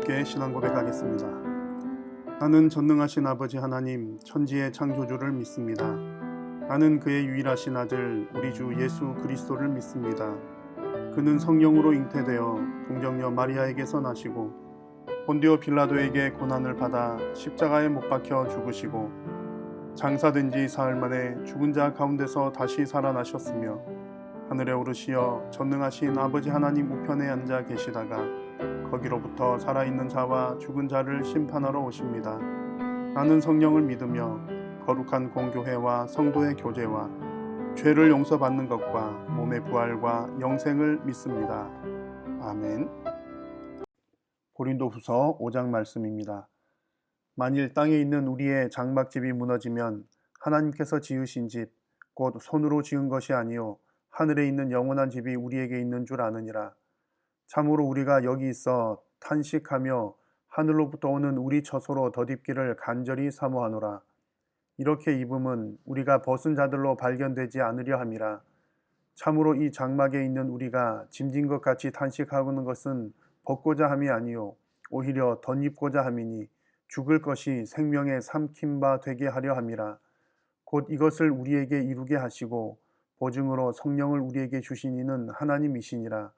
함께 신앙 고백하겠습니다. 나는 전능하신 아버지 하나님 천지의 창조주를 믿습니다. 나는 그의 유일하신 아들 우리 주 예수 그리스도를 믿습니다. 그는 성령으로 잉태되어 동정녀 마리아에게서 나시고 본디오 빌라도에게 고난을 받아 십자가에 못 박혀 죽으시고 장사된 지 사흘 만에 죽은 자 가운데서 다시 살아나셨으며 하늘에 오르시어 전능하신 아버지 하나님 우편에 앉아 계시다가 거기로부터 살아있는 자와 죽은 자를 심판하러 오십니다. 나는 성령을 믿으며 거룩한 공교회와 성도의 교제와 죄를 용서받는 것과 몸의 부활과 영생을 믿습니다. 아멘. 고린도후서 5장 말씀입니다. 만일 땅에 있는 우리의 장막집이 무너지면 하나님께서 지으신 집, 곧 손으로 지은 것이 아니요 하늘에 있는 영원한 집이 우리에게 있는 줄 아느니라. 참으로 우리가 여기 있어 탄식하며 하늘로부터 오는 우리 처소로 덧입기를 간절히 사모하노라. 이렇게 입음은 우리가 벗은 자들로 발견되지 않으려 함이라. 참으로 이 장막에 있는 우리가 짐진 것 같이 탄식하는 것은 벗고자 함이 아니요 오히려 덧입고자 함이니 죽을 것이 생명의 삼킨 바 되게 하려 함이라. 곧 이것을 우리에게 이루게 하시고 보증으로 성령을 우리에게 주신 이는 하나님이시니라.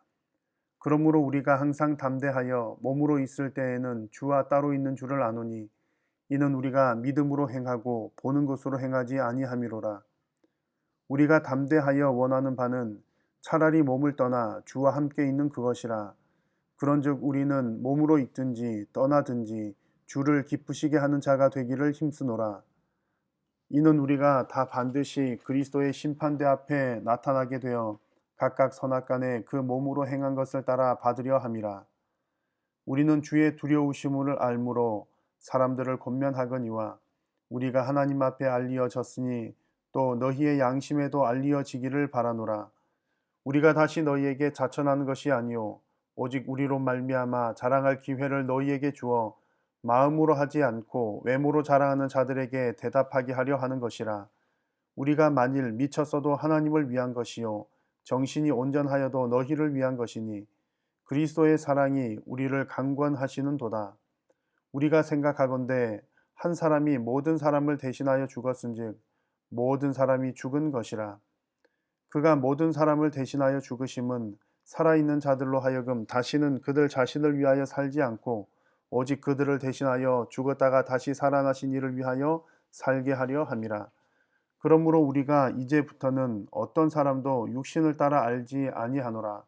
그러므로 우리가 항상 담대하여 몸으로 있을 때에는 주와 따로 있는 줄을 아노니 이는 우리가 믿음으로 행하고 보는 것으로 행하지 아니함이로라. 우리가 담대하여 원하는 바는 차라리 몸을 떠나 주와 함께 있는 그것이라. 그런즉 우리는 몸으로 있든지 떠나든지 주를 기쁘시게 하는 자가 되기를 힘쓰노라. 이는 우리가 다 반드시 그리스도의 심판대 앞에 나타나게 되어 각각 선악간에 그 몸으로 행한 것을 따라 받으려 함이라. 우리는 주의 두려우심을 알므로 사람들을 권면하거니와 우리가 하나님 앞에 알리어졌으니 또 너희의 양심에도 알리어지기를 바라노라. 우리가 다시 너희에게 자천하는 것이 아니요 오직 우리로 말미암아 자랑할 기회를 너희에게 주어 마음으로 하지 않고 외모로 자랑하는 자들에게 대답하게 하려 하는 것이라. 우리가 만일 미쳤어도 하나님을 위한 것이요 정신이 온전하여도 너희를 위한 것이니 그리스도의 사랑이 우리를 강권하시는도다. 우리가 생각하건대 한 사람이 모든 사람을 대신하여 죽었은즉 모든 사람이 죽은 것이라. 그가 모든 사람을 대신하여 죽으심은 살아있는 자들로 하여금 다시는 그들 자신을 위하여 살지 않고 오직 그들을 대신하여 죽었다가 다시 살아나신 이를 위하여 살게 하려 함이라. 그러므로 우리가 이제부터는 어떤 사람도 육신을 따라 알지 아니하노라.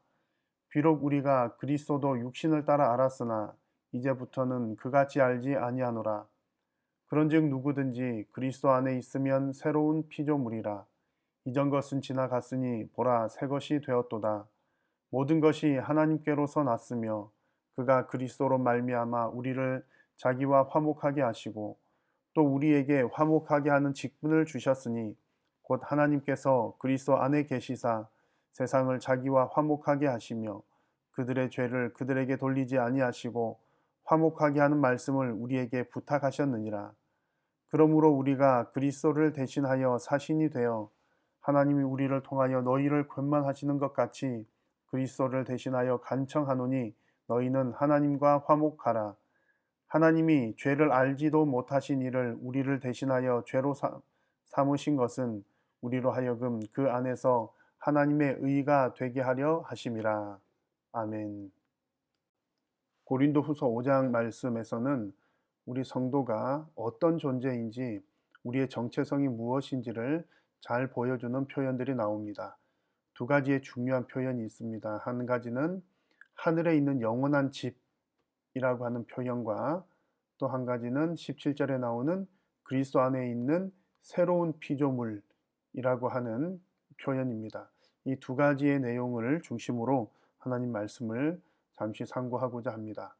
비록 우리가 그리스도도 육신을 따라 알았으나 이제부터는 그같이 알지 아니하노라. 그런즉 누구든지 그리스도 안에 있으면 새로운 피조물이라. 이전 것은 지나갔으니 보라 새 것이 되었도다. 모든 것이 하나님께로서 났으며 그가 그리스도로 말미암아 우리를 자기와 화목하게 하시고 또 우리에게 화목하게 하는 직분을 주셨으니 곧 하나님께서 그리스도 안에 계시사 세상을 자기와 화목하게 하시며 그들의 죄를 그들에게 돌리지 아니하시고 화목하게 하는 말씀을 우리에게 부탁하셨느니라. 그러므로 우리가 그리스도를 대신하여 사신이 되어 하나님이 우리를 통하여 너희를 권만하시는 것 같이 그리스도를 대신하여 간청하노니 너희는 하나님과 화목하라. 하나님이 죄를 알지도 못하신 이를 우리를 대신하여 죄로 삼으신 것은 우리로 하여금 그 안에서 하나님의 의가 되게 하려 하심이라. 아멘. 고린도후서 5장 말씀에서는 우리 성도가 어떤 존재인지 우리의 정체성이 무엇인지를 잘 보여주는 표현들이 나옵니다. 두 가지의 중요한 표현이 있습니다. 한 가지는 하늘에 있는 영원한 집이라고 하는 표현과 또 한 가지는 17절에 나오는 그리스도 안에 있는 새로운 피조물이라고 하는 표현입니다. 이 두 가지의 내용을 중심으로 하나님 말씀을 잠시 상고하고자 합니다.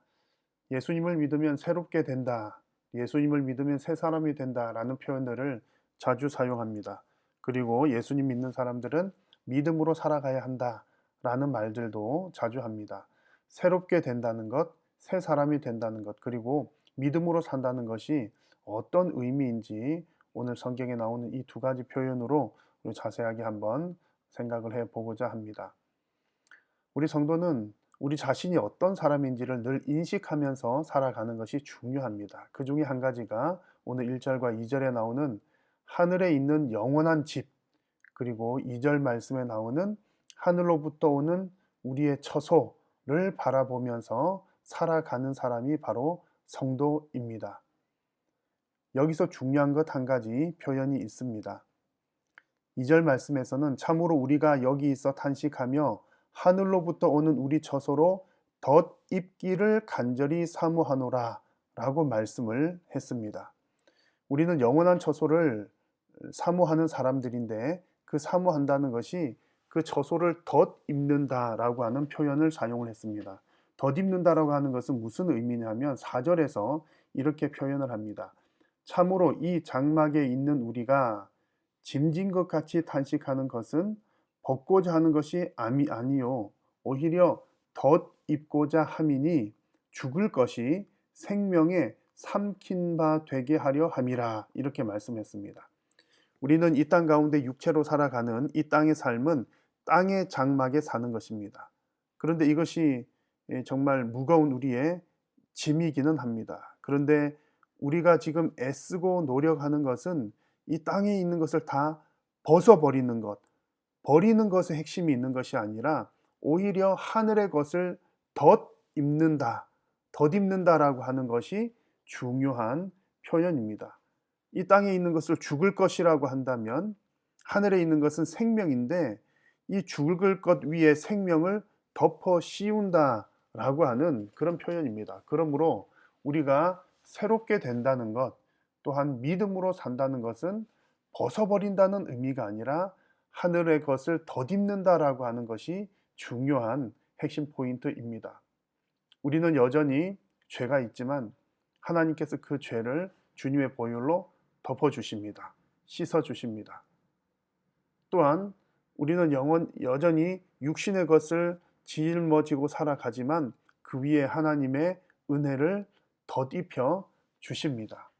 예수님을 믿으면 새롭게 된다. 예수님을 믿으면 새 사람이 된다라는 표현들을 자주 사용합니다. 그리고 예수님 믿는 사람들은 믿음으로 살아가야 한다라는 말들도 자주 합니다. 새롭게 된다는 것, 새 사람이 된다는 것, 그리고 믿음으로 산다는 것이 어떤 의미인지 오늘 성경에 나오는 이 두 가지 표현으로 자세하게 한번 생각을 해보고자 합니다. 우리 성도는 우리 자신이 어떤 사람인지를 늘 인식하면서 살아가는 것이 중요합니다. 그 중에 한 가지가 오늘 1절과 2절에 나오는 하늘에 있는 영원한 집, 그리고 2절 말씀에 나오는 하늘로부터 오는 우리의 처소를 바라보면서 살아가는 사람이 바로 성도입니다. 여기서 중요한 것 한 가지 표현이 있습니다. 2절 말씀에서는 참으로 우리가 여기 있어 탄식하며 하늘로부터 오는 우리 처소로 덧입기를 간절히 사모하노라 라고 말씀을 했습니다. 우리는 영원한 처소를 사모하는 사람들인데 그 사모한다는 것이 그 처소를 덧입는다라고 하는 표현을 사용을 했습니다. 덧입는다라고 하는 것은 무슨 의미냐면 4절에서 이렇게 표현을 합니다. 참으로 이 장막에 있는 우리가 짐진 것 같이 탄식하는 것은 벗고자 하는 것이 아니요 오히려 덧입고자 함이니 죽을 것이 생명에 삼킨 바 되게 하려 함이라 이렇게 말씀했습니다. 우리는 이 땅 가운데 육체로 살아가는 이 땅의 삶은 땅의 장막에 사는 것입니다. 그런데 이것이 정말 무거운 우리의 짐이기는 합니다. 그런데 우리가 지금 애쓰고 노력하는 것은 이 땅에 있는 것을 다 벗어버리는 것, 버리는 것에 핵심이 있는 것이 아니라 오히려 하늘의 것을 덧입는다, 덧입는다라고 하는 것이 중요한 표현입니다. 이 땅에 있는 것을 죽을 것이라고 한다면 하늘에 있는 것은 생명인데 이 죽을 것 위에 생명을 덮어 씌운다라고 하는 그런 표현입니다. 그러므로 우리가 새롭게 된다는 것, 또한 믿음으로 산다는 것은 벗어버린다는 의미가 아니라 하늘의 것을 덧입는다라고 하는 것이 중요한 핵심 포인트입니다. 우리는 여전히 죄가 있지만 하나님께서 그 죄를 주님의 보혈로 덮어주십니다. 씻어주십니다. 또한 우리는 여전히 육신의 것을 짊어지고 살아가지만 그 위에 하나님의 은혜를 덧입혀 주십니다.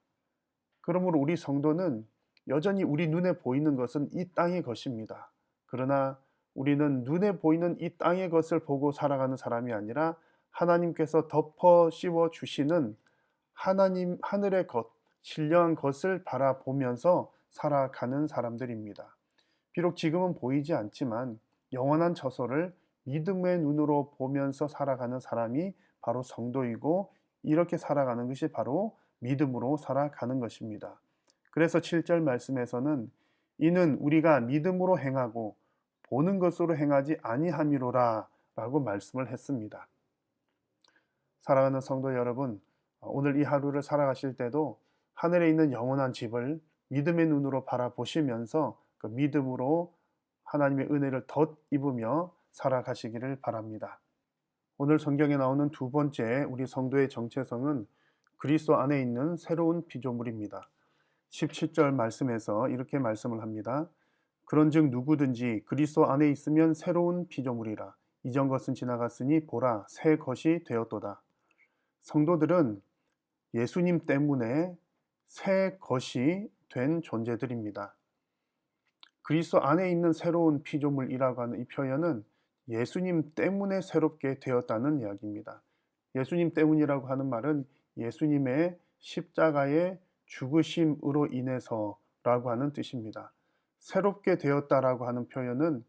그러므로 우리 성도는 여전히 우리 눈에 보이는 것은 이 땅의 것입니다. 그러나 우리는 눈에 보이는 이 땅의 것을 보고 살아가는 사람이 아니라 하나님께서 덮어 씌워 주시는 하나님 하늘의 것, 신령한 것을 바라보면서 살아가는 사람들입니다. 비록 지금은 보이지 않지만 영원한 처소를 믿음의 눈으로 보면서 살아가는 사람이 바로 성도이고 이렇게 살아가는 것이 바로 믿음으로 살아가는 것입니다. 그래서 7절 말씀에서는 이는 우리가 믿음으로 행하고 보는 것으로 행하지 아니함이로라 라고 말씀을 했습니다. 사랑하는 성도 여러분, 오늘 이 하루를 살아가실 때도 하늘에 있는 영원한 집을 믿음의 눈으로 바라보시면서 그 믿음으로 하나님의 은혜를 덧입으며 살아가시기를 바랍니다. 오늘 성경에 나오는 두 번째 우리 성도의 정체성은 그리스도 안에 있는 새로운 피조물입니다. 17절 말씀에서 이렇게 말씀을 합니다. 그런즉 누구든지 그리스도 안에 있으면 새로운 피조물이라. 이전 것은 지나갔으니 보라 새 것이 되었도다. 성도들은 예수님 때문에 새 것이 된 존재들입니다. 그리스도 안에 있는 새로운 피조물이라고 하는 이 표현은 예수님 때문에 새롭게 되었다는 이야기입니다. 예수님 때문이라고 하는 말은 예수님의 십자가의 죽으심으로 인해서라고 하는 뜻입니다. 새롭게 되었다라고 하는 표현은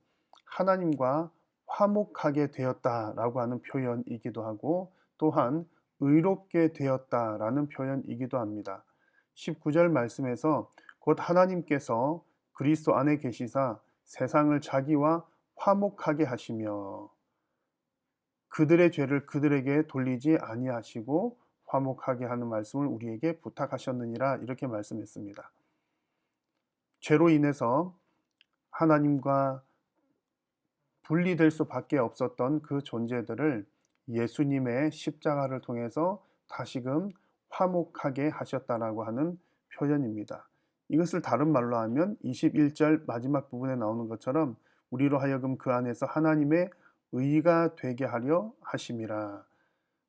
하나님과 화목하게 되었다라고 하는 표현이기도 하고 또한 의롭게 되었다라는 표현이기도 합니다. 19절 말씀에서 곧 하나님께서 그리스도 안에 계시사 세상을 자기와 화목하게 하시며 그들의 죄를 그들에게 돌리지 아니하시고 화목하게 하는 말씀을 우리에게 부탁하셨느니라 이렇게 말씀했습니다. 죄로 인해서 하나님과 분리될 수밖에 없었던 그 존재들을 예수님의 십자가를 통해서 다시금 화목하게 하셨다라고 하는 표현입니다. 이것을 다른 말로 하면 21절 마지막 부분에 나오는 것처럼 우리로 하여금 그 안에서 하나님의 의가 되게 하려 하심이라.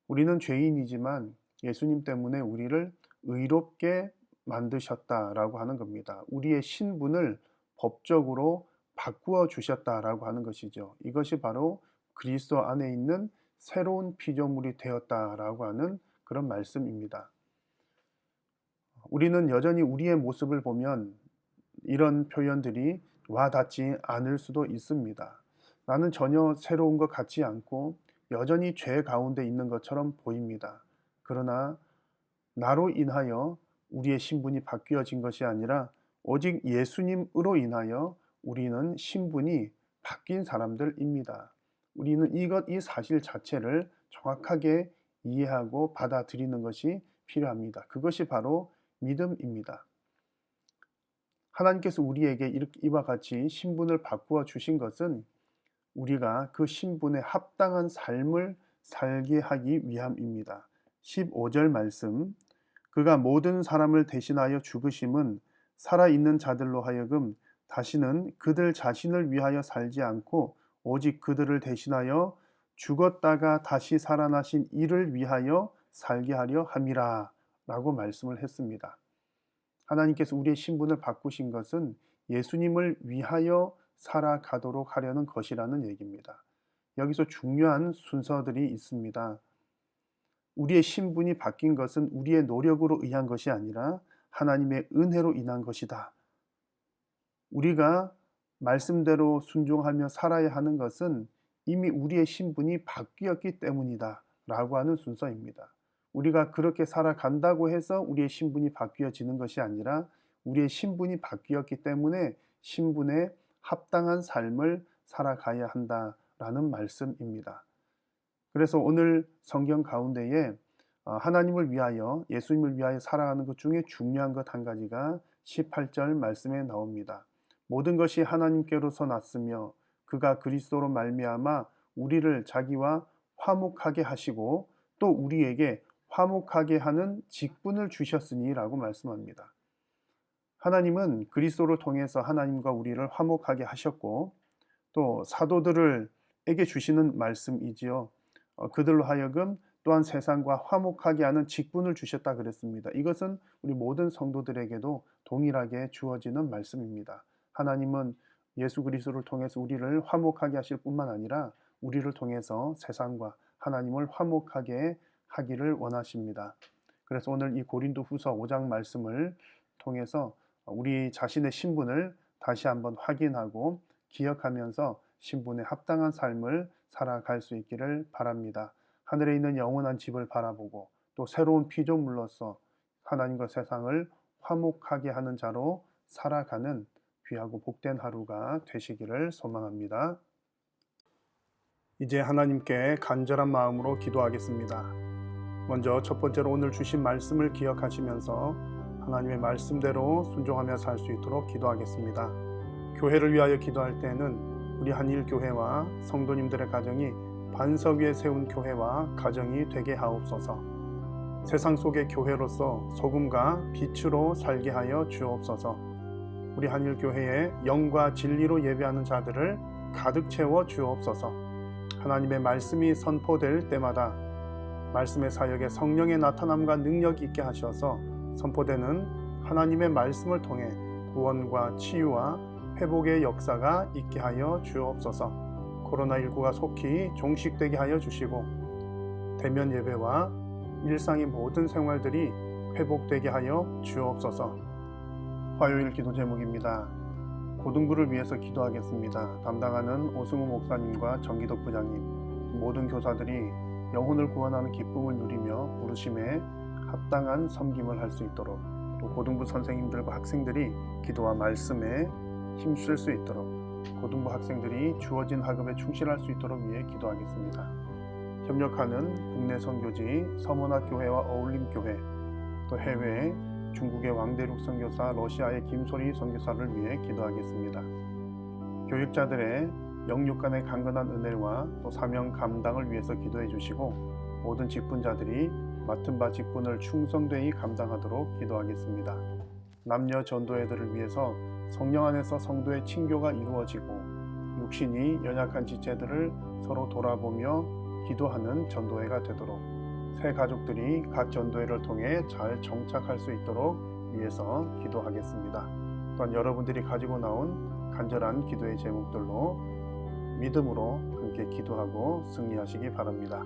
우리는 죄인이지만 예수님 때문에 우리를 의롭게 만드셨다라고 하는 겁니다. 우리의 신분을 법적으로 바꾸어 주셨다라고 하는 것이죠. 이것이 바로 그리스도 안에 있는 새로운 피조물이 되었다라고 하는 그런 말씀입니다. 우리는 여전히 우리의 모습을 보면 이런 표현들이 와닿지 않을 수도 있습니다. 나는 전혀 새로운 것 같지 않고 여전히 죄 가운데 있는 것처럼 보입니다. 그러나 나로 인하여 우리의 신분이 바뀌어진 것이 아니라 오직 예수님으로 인하여 우리는 신분이 바뀐 사람들입니다. 우리는 이 사실 자체를 정확하게 이해하고 받아들이는 것이 필요합니다. 그것이 바로 믿음입니다. 하나님께서 우리에게 이와 같이 신분을 바꾸어 주신 것은 우리가 그 신분에 합당한 삶을 살게 하기 위함입니다. 15절 말씀, 그가 모든 사람을 대신하여 죽으심은 살아있는 자들로 하여금 다시는 그들 자신을 위하여 살지 않고 오직 그들을 대신하여 죽었다가 다시 살아나신 이를 위하여 살게 하려 함이라 라고 말씀을 했습니다. 하나님께서 우리의 신분을 바꾸신 것은 예수님을 위하여 살아가도록 하려는 것이라는 얘기입니다. 여기서 중요한 순서들이 있습니다. 우리의 신분이 바뀐 것은 우리의 노력으로 의한 것이 아니라 하나님의 은혜로 인한 것이다. 우리가 말씀대로 순종하며 살아야 하는 것은 이미 우리의 신분이 바뀌었기 때문이다 라고 하는 순서입니다. 우리가 그렇게 살아간다고 해서 우리의 신분이 바뀌어지는 것이 아니라 우리의 신분이 바뀌었기 때문에 신분에 합당한 삶을 살아가야 한다라는 말씀입니다. 그래서 오늘 성경 가운데에 하나님을 위하여 예수님을 위하여 살아가는 것 중에 중요한 것 한 가지가 18절 말씀에 나옵니다. 모든 것이 하나님께로서 났으며 그가 그리스도로 말미암아 우리를 자기와 화목하게 하시고 또 우리에게 화목하게 하는 직분을 주셨으니 라고 말씀합니다. 하나님은 그리스도를 통해서 하나님과 우리를 화목하게 하셨고 또 사도들에게 주시는 말씀이지요. 그들로 하여금 또한 세상과 화목하게 하는 직분을 주셨다 그랬습니다. 이것은 우리 모든 성도들에게도 동일하게 주어지는 말씀입니다. 하나님은 예수 그리스도를 통해서 우리를 화목하게 하실 뿐만 아니라 우리를 통해서 세상과 하나님을 화목하게 하기를 원하십니다. 그래서 오늘 이 고린도후서 5장 말씀을 통해서 우리 자신의 신분을 다시 한번 확인하고 기억하면서 신분에 합당한 삶을 살아갈 수 있기를 바랍니다. 하늘에 있는 영원한 집을 바라보고 또 새로운 피조물로서 하나님과 세상을 화목하게 하는 자로 살아가는 귀하고 복된 하루가 되시기를 소망합니다. 이제 하나님께 간절한 마음으로 기도하겠습니다. 먼저 첫 번째로 오늘 주신 말씀을 기억하시면서 하나님의 말씀대로 순종하며 살 수 있도록 기도하겠습니다. 교회를 위하여 기도할 때는 우리 한일교회와 성도님들의 가정이 반석 위에 세운 교회와 가정이 되게 하옵소서. 세상 속의 교회로서 소금과 빛으로 살게 하여 주옵소서. 우리 한일교회에 영과 진리로 예배하는 자들을 가득 채워 주옵소서. 하나님의 말씀이 선포될 때마다 말씀의 사역에 성령의 나타남과 능력이 있게 하셔서 선포되는 하나님의 말씀을 통해 구원과 치유와 회복의 역사가 있게 하여 주옵소서. 코로나19가 속히 종식되게 하여 주시고 대면 예배와 일상의 모든 생활들이 회복되게 하여 주옵소서. 화요일 기도 제목입니다. 고등부를 위해서 기도하겠습니다. 담당하는 오승우 목사님과 정기덕 부장님, 모든 교사들이 영혼을 구원하는 기쁨을 누리며 부르심에 합당한 섬김을 할 수 있도록, 또 고등부 선생님들과 학생들이 기도와 말씀에 힘쓸 수 있도록, 고등부 학생들이 주어진 학업에 충실할 수 있도록 위해 기도하겠습니다. 협력하는 국내 선교지 서문학교회와 어울림교회, 또 해외 중국의 왕대륙 선교사, 러시아의 김소리 선교사를 위해 기도하겠습니다. 교육자들의 영육 간의 강건한 은혜와 또 사명 감당을 위해서 기도해 주시고 모든 직분자들이 맡은 바 직분을 충성되이 감당하도록 기도하겠습니다. 남녀 전도회들을 위해서 성령 안에서 성도의 친교가 이루어지고 육신이 연약한 지체들을 서로 돌아보며 기도하는 전도회가 되도록 새 가족들이 각 전도회를 통해 잘 정착할 수 있도록 위해서 기도하겠습니다. 또한 여러분들이 가지고 나온 간절한 기도의 제목들로 믿음으로 함께 기도하고 승리하시기 바랍니다.